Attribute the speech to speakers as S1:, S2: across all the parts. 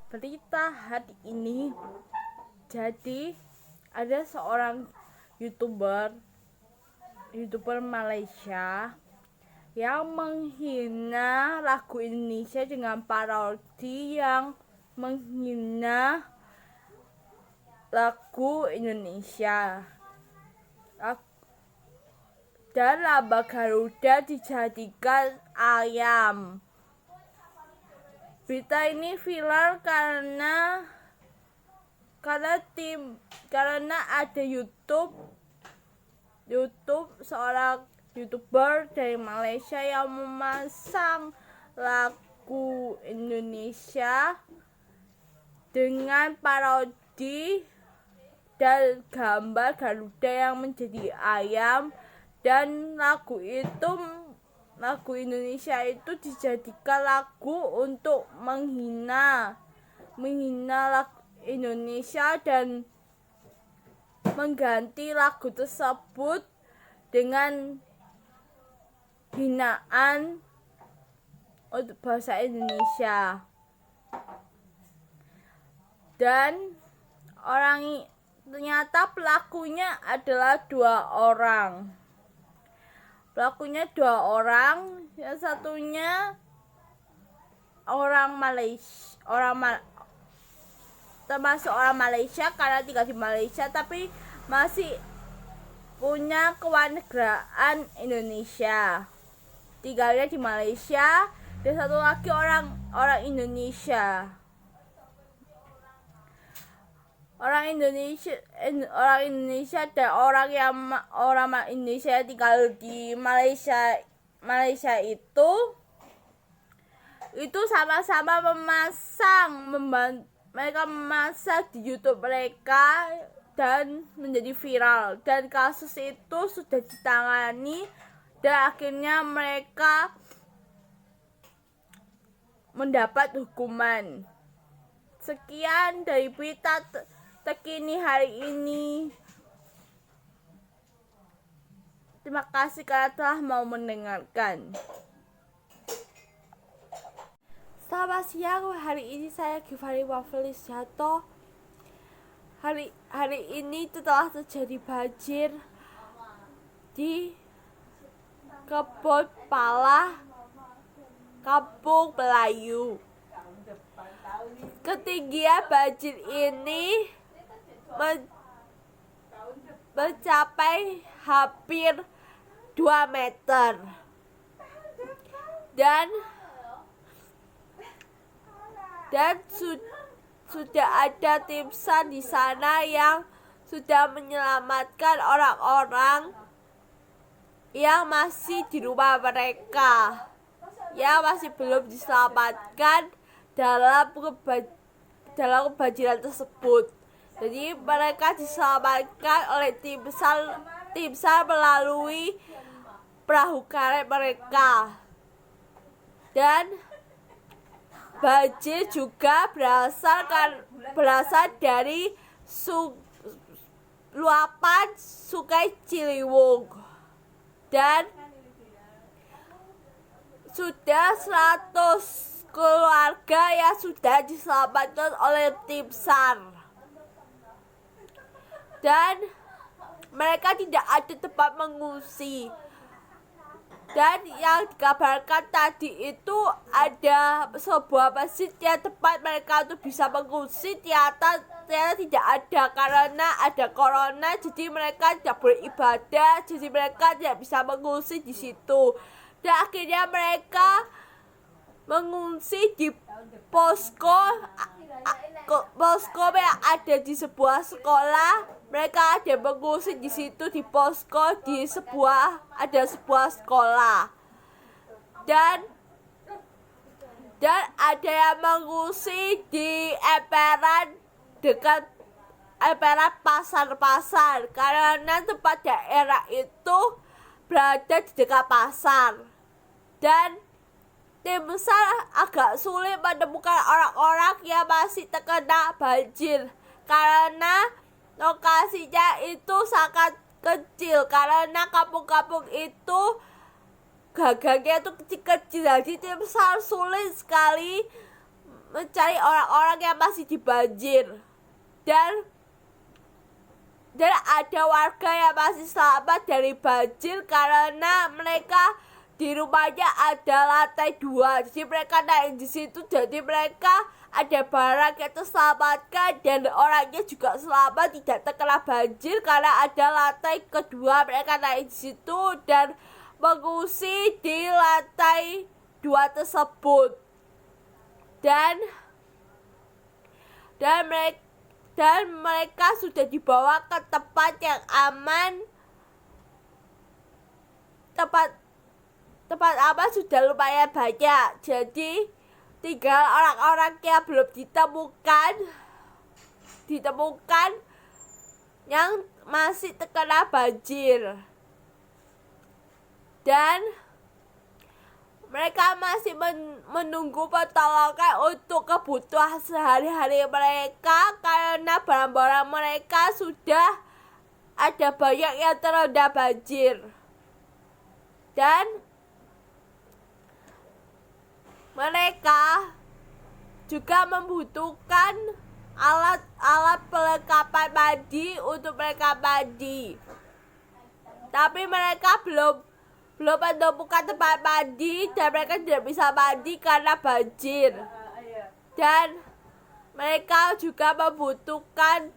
S1: Berita hari ini, jadi ada seorang youtuber Malaysia yang menghina lagu Indonesia dengan parodi yang menghina lagu Indonesia. Dan lambang Garuda dijadikan ayam. Berita ini viral karena ada YouTube seorang YouTuber dari Malaysia yang memasang lagu Indonesia dengan parodi dan gambar Garuda yang menjadi ayam, dan lagu Indonesia itu dijadikan lagu untuk menghina lagu Indonesia dan mengganti lagu tersebut dengan hinaan untuk bahasa Indonesia. Dan ternyata pelakunya adalah dua orang. Yang satunya termasuk orang Malaysia karena tinggal di Malaysia, tapi masih punya kewarganegaraan Indonesia, tinggalnya di Malaysia. Dan satu lagi orang Indonesia dan orang Indonesia yang tinggal di Malaysia itu sama-sama mereka memasang di YouTube mereka dan menjadi viral, dan kasus itu sudah ditangani dan akhirnya mereka mendapat hukuman. Sekian dari berita terkini hari ini. Terima kasih karena telah mau mendengarkan. Selamat siang, hari ini saya Givari Wafelis Jato. Hari ini telah terjadi banjir di Kebon Pala, Kampung Melayu. Ketinggian banjir ini mencapai hampir 2 meter. Dan sudah ada tim SAR di sana yang sudah menyelamatkan orang-orang yang masih di rumah mereka, yang masih belum diselamatkan dalam kebanjiran tersebut. Jadi mereka diselamatkan oleh tim SAR melalui perahu karet mereka. Dan banjir juga berasal dari luapan Sungai Ciliwung, dan sudah 100 keluarga yang sudah diselamatkan oleh tim SAR, dan mereka tidak ada tempat mengungsi. Dan yang dikabarkan tadi itu ada sebuah masjid yang tempat mereka untuk bisa mengungsi, ternyata tidak ada karena ada corona, jadi mereka tidak beribadah, jadi mereka tidak bisa mengungsi di situ. Dan akhirnya mereka mengungsi di posko yang ada di sebuah sekolah. Mereka ada mengungsi di situ di posko ada sebuah sekolah, dan ada yang mengungsi di dekat pasar karena tempat daerah itu berada di dekat pasar. Dan tim SAR agak sulit menemukan orang-orang yang masih terkena banjir karena lokasinya itu sangat kecil, karena kampung-kampung itu gagangnya itu kecil-kecil. Jadi tim SAR sulit sekali mencari orang-orang yang masih di banjir. Dan ada warga yang masih selamat dari banjir karena mereka di rumahnya ada lantai 2. Jadi mereka naik di situ, jadi mereka ada barang yang terselamatkan dan orangnya juga selamat, tidak terkena banjir karena ada lantai kedua. Mereka naik di situ dan mengungsi di lantai 2 tersebut. Dan mereka sudah dibawa ke tempat yang aman. Tempat aman sudah lumayan banyak. Jadi tinggal orang-orang yang belum ditemukan yang masih terkena banjir. Dan mereka masih menunggu pertolongan untuk kebutuhan sehari-hari mereka karena barang-barang mereka sudah ada banyak yang terendam banjir. Dan mereka juga membutuhkan alat perlengkapan mandi untuk mereka mandi. Tapi mereka belum menemukan tempat mandi dan mereka tidak bisa mandi karena banjir. Dan mereka juga membutuhkan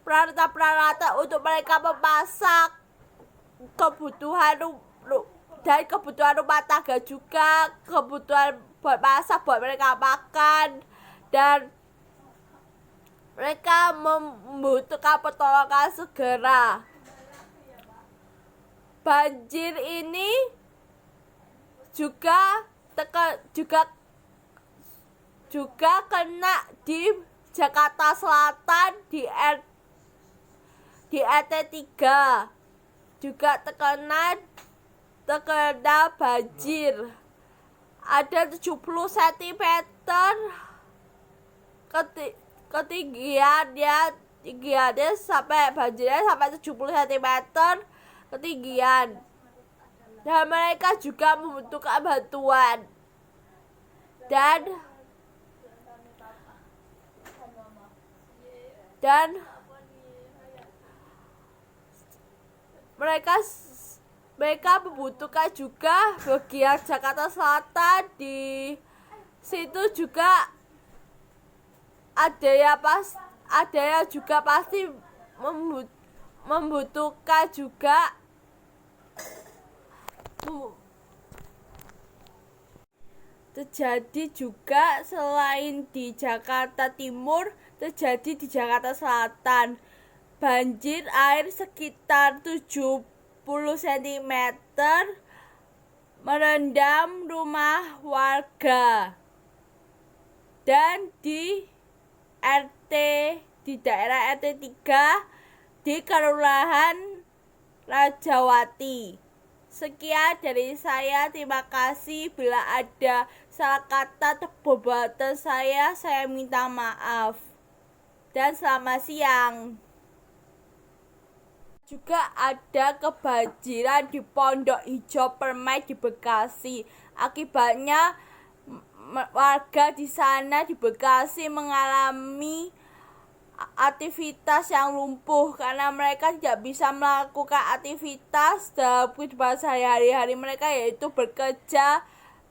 S1: peralatan untuk mereka memasak, kebutuhan rumah tangga juga, kebutuhan buat masak, buat mereka makan. Dan mereka membutuhkan pertolongan segera. Banjir ini juga kena di Jakarta Selatan, di RT 3 juga terkena banjir. Ada 70 cm ketinggiannya sampai banjirnya sampai 70 cm ketinggian. Dan mereka juga membutuhkan bantuan. Dan mereka membutuhkan juga bagian Jakarta Selatan. Di situ juga ada yang juga pasti membutuhkan juga. Terjadi juga selain di Jakarta Timur, terjadi di Jakarta Selatan. Banjir air sekitar 70 cm merendam rumah warga. Dan di daerah RT 3 di Kelurahan Rajawati. Sekian dari saya, terima kasih. Bila ada salah kata atau perbuatan saya minta maaf. Dan selamat siang. Juga ada kebanjiran di Pondok Hijau Permai di Bekasi. Akibatnya warga di sana di Bekasi mengalami aktivitas yang lumpuh karena mereka tidak bisa melakukan aktivitas dalam kehidupan sehari-hari mereka, yaitu bekerja,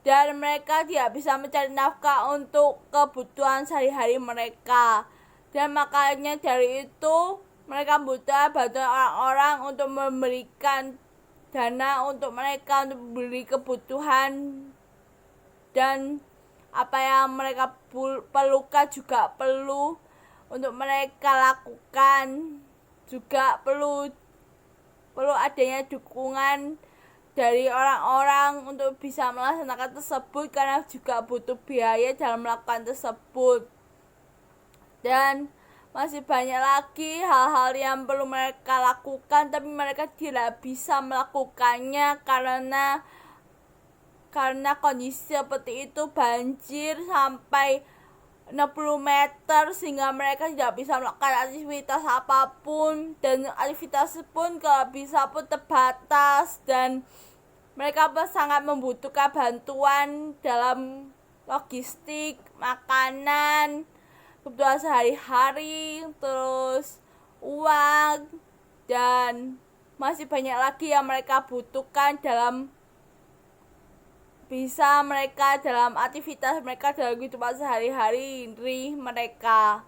S1: dan mereka tidak bisa mencari nafkah untuk kebutuhan sehari-hari mereka. Dan makanya dari itu mereka butuh bantuan orang-orang untuk memberikan dana untuk mereka untuk beli kebutuhan, dan apa yang mereka perlukan juga perlu untuk mereka lakukan. Juga perlu adanya dukungan dari orang-orang untuk bisa melaksanakan tersebut karena juga butuh biaya dalam melakukan tersebut. Dan masih banyak lagi hal-hal yang perlu mereka lakukan tapi mereka tidak bisa melakukannya karena kondisi seperti itu, banjir sampai 60 meter sehingga mereka tidak bisa melakukan aktivitas apapun, dan aktivitas pun kalau bisa pun terbatas, dan mereka sangat membutuhkan bantuan dalam logistik, makanan, kebutuhan sehari-hari, terus uang, dan masih banyak lagi yang mereka butuhkan dalam aktivitas mereka dalam kehidupan sehari-hari mereka.